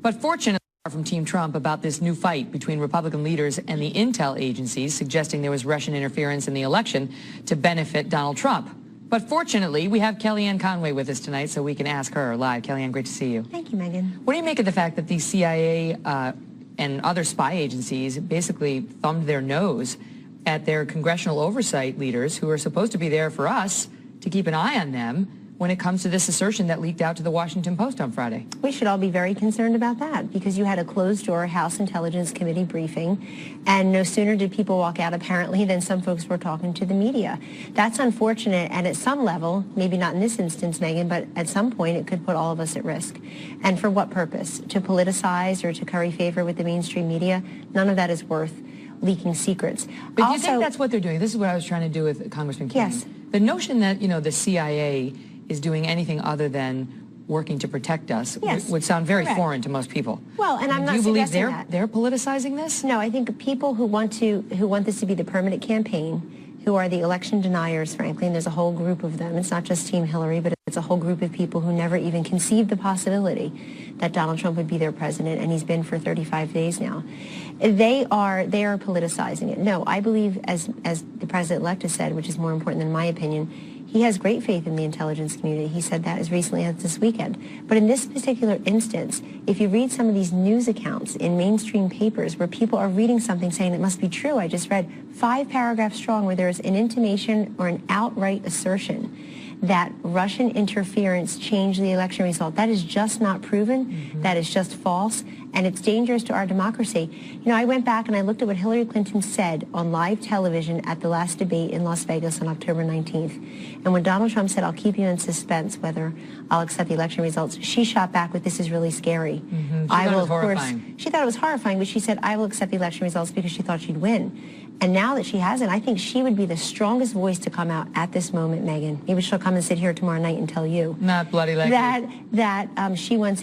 But fortunately, from Team Trump about this new fight between Republican leaders and the intel agencies suggesting there was Russian interference in the election to benefit Donald Trump. But fortunately, we have Kellyanne Conway with us tonight, so we can ask her live. Kellyanne, great to see you. Thank you, Megan. What do you make of the fact that the CIA and other spy agencies basically thumbed their nose at their congressional oversight leaders who are supposed to be there for us to keep an eye on them when it comes to this assertion that leaked out to the Washington Post on Friday? We should all be very concerned about that, because you had a closed-door House Intelligence Committee briefing, and no sooner did people walk out, apparently, than some folks were talking to the media. That's unfortunate, and at some level, maybe not in this instance, Megan, but at some point it could put all of us at risk. And for what purpose? To politicize or to curry favor with the mainstream media? None of that is worth leaking secrets. But do you think that's what they're doing? This is what I was trying to do with Congressman King. Yes. The notion that, the CIA is doing anything other than working to protect us would sound very foreign to most people. Well, and I'm not suggesting that. Do you believe that they're politicizing this? No, I think people who want this to be the permanent campaign, who are the election deniers, frankly, and there's a whole group of them. It's not just Team Hillary, but it's a whole group of people who never even conceived the possibility that Donald Trump would be their president, and he's been for 35 days now. They are politicizing it. No, I believe, as the president-elect has said, which is more important than my opinion, he has great faith in the intelligence community. He said that as recently as this weekend. But in this particular instance, if you read some of these news accounts in mainstream papers where people are reading something saying it must be true, I just read 5 paragraphs strong where there's an intimation or an outright assertion that Russian interference changed the election result. That is just not proven. That is just false, and it's dangerous to our democracy. I went back and I looked at what Hillary Clinton said on live television at the last debate in Las Vegas on October 19th. And when Donald Trump said, "I'll keep you in suspense whether I'll accept the election results," she shot back with, "This is really scary." She thought it was horrifying. She thought it was horrifying, but she said, "I will accept the election results," because she thought she'd win. And now that she hasn't, I think she would be the strongest voice to come out at this moment, Megan. Maybe she'll come and sit here tomorrow night and tell you. Not bloody likely. That she wants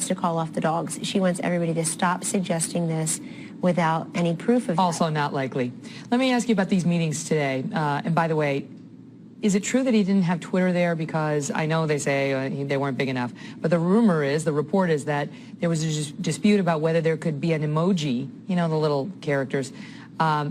to call off the dogs. She wants everybody to stop suggesting this without any proof of Also not likely. Let me ask you about these meetings today. And by the way, is it true that he didn't have Twitter there? Because I know they say they weren't big enough. But the report is that there was a dispute about whether there could be an emoji, the little characters,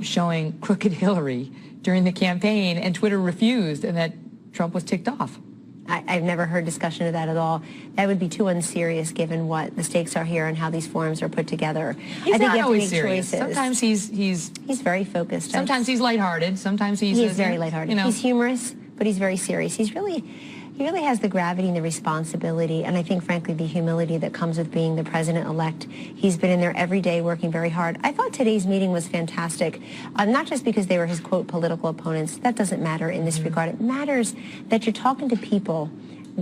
showing crooked Hillary during the campaign, and Twitter refused, and that Trump was ticked off. I've never heard discussion of that at all. That would be too unserious given what the stakes are here and how these forums are put together. He's I think not you have always to make serious. choices. Sometimes he's very focused. Sometimes he's lighthearted. Sometimes he is very lighthearted. He's humorous, but he's very serious. He really has the gravity and the responsibility, and I think, frankly, the humility that comes with being the president-elect. He's been in there every day working very hard. I thought today's meeting was fantastic, not just because they were his, quote, political opponents. That doesn't matter in this regard. It matters that you're talking to people,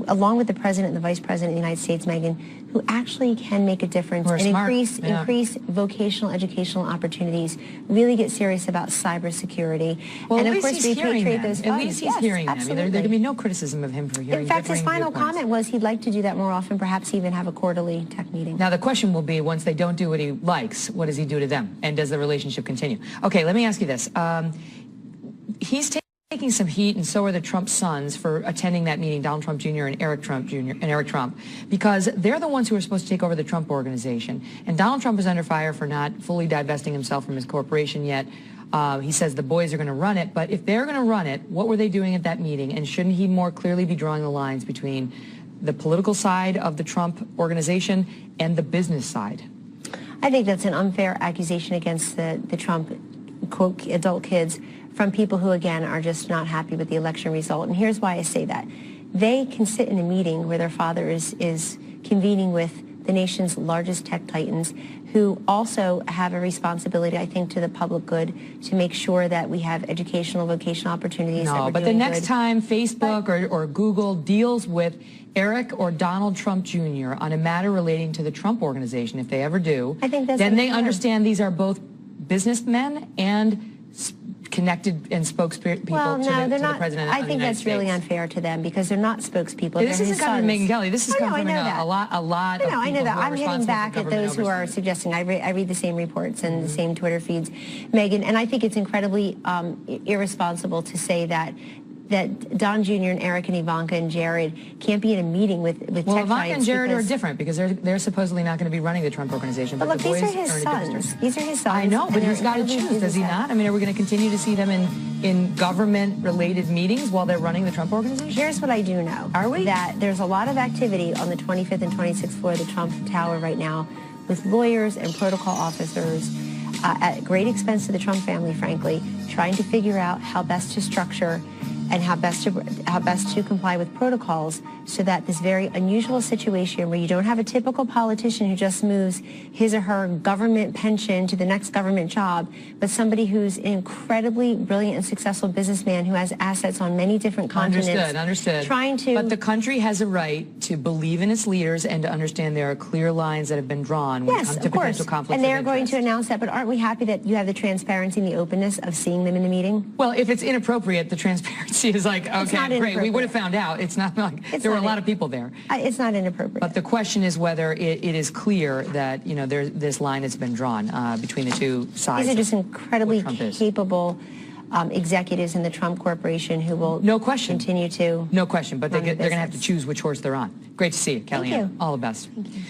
along with the president and the vice president of the United States, Megan, who actually can make a difference and increase vocational educational opportunities, really get serious about cybersecurity. Well, and at of least course he's hearing them. those At least he's hearing them. Absolutely. There can be no criticism of him for hearing. In fact, his final viewpoints. comment was he'd like to do that more often, perhaps even have a quarterly tech meeting. Now, the question will be, once they don't do what he likes, what does he do to them? And does the relationship continue? Okay, let me ask you this. He's taking some heat, and so are the Trump sons, for attending that meeting, Donald Trump Jr. and Eric Trump Jr. and Eric Trump, because they're the ones who are supposed to take over the Trump organization. And Donald Trump is under fire for not fully divesting himself from his corporation yet. He says the boys are going to run it, but if they're going to run it, what were they doing at that meeting? And shouldn't he more clearly be drawing the lines between the political side of the Trump organization and the business side? I think that's an unfair accusation against the Trump, quote, adult kids, from people who, again, are just not happy with the election result. And here's why I say that. They can sit in a meeting where their father is convening with the nation's largest tech titans, who also have a responsibility, I think, to the public good, to make sure that we have educational, vocational opportunities. No, but the next time Facebook or Google deals with Eric or Donald Trump Jr. on a matter relating to the Trump organization, if they ever do, I think that's then they understand these are both businessmen and connected and spokespeople to the president of the United States. I think that's really unfair to them, because they're not spokespeople. This isn't coming from Megyn Kelly. This is coming from a lot of people. I know that. I'm hitting back at those who are oversight. suggesting. I read the same reports and the same Twitter feeds, Megan, and I think it's incredibly irresponsible to say that that Don Jr. and Eric and Ivanka and Jared can't be in a meeting with well, tech Ivanka giants and Jared are because- different because they're supposedly not going to be running the Trump organization. But look, the boys these are his in a different sons. story. These are his sons. I know, but and he's got to they're choose, incredibly does he business not? I mean, are we going to continue to see them in government-related meetings while they're running the Trump organization? Here's what I do know. Are we? That there's a lot of activity on the 25th and 26th floor of the Trump Tower right now with lawyers and protocol officers at great expense to the Trump family, frankly, trying to figure out how best to structure and how best to comply with protocols so that this very unusual situation where you don't have a typical politician who just moves his or her government pension to the next government job, but somebody who's an incredibly brilliant and successful businessman who has assets on many different continents. Understood. Trying to... But the country has a right to believe in its leaders and to understand there are clear lines that have been drawn when it comes to potential conflicts and they're of going interest. to announce that, but aren't we happy that you have the transparency and the openness of seeing them in the meeting? Well, if it's inappropriate, the transparency is like, okay, great, we would have found out. It's not like there were a lot of people there. It's not inappropriate. But the question is whether it is clear that, this line has been drawn between the two sides. These are just incredibly capable executives in the Trump Corporation who will continue to... No question, but they're going to have to business. choose which horse they're on. Great to see you, Kellyanne. Thank you. All the best. Thank you.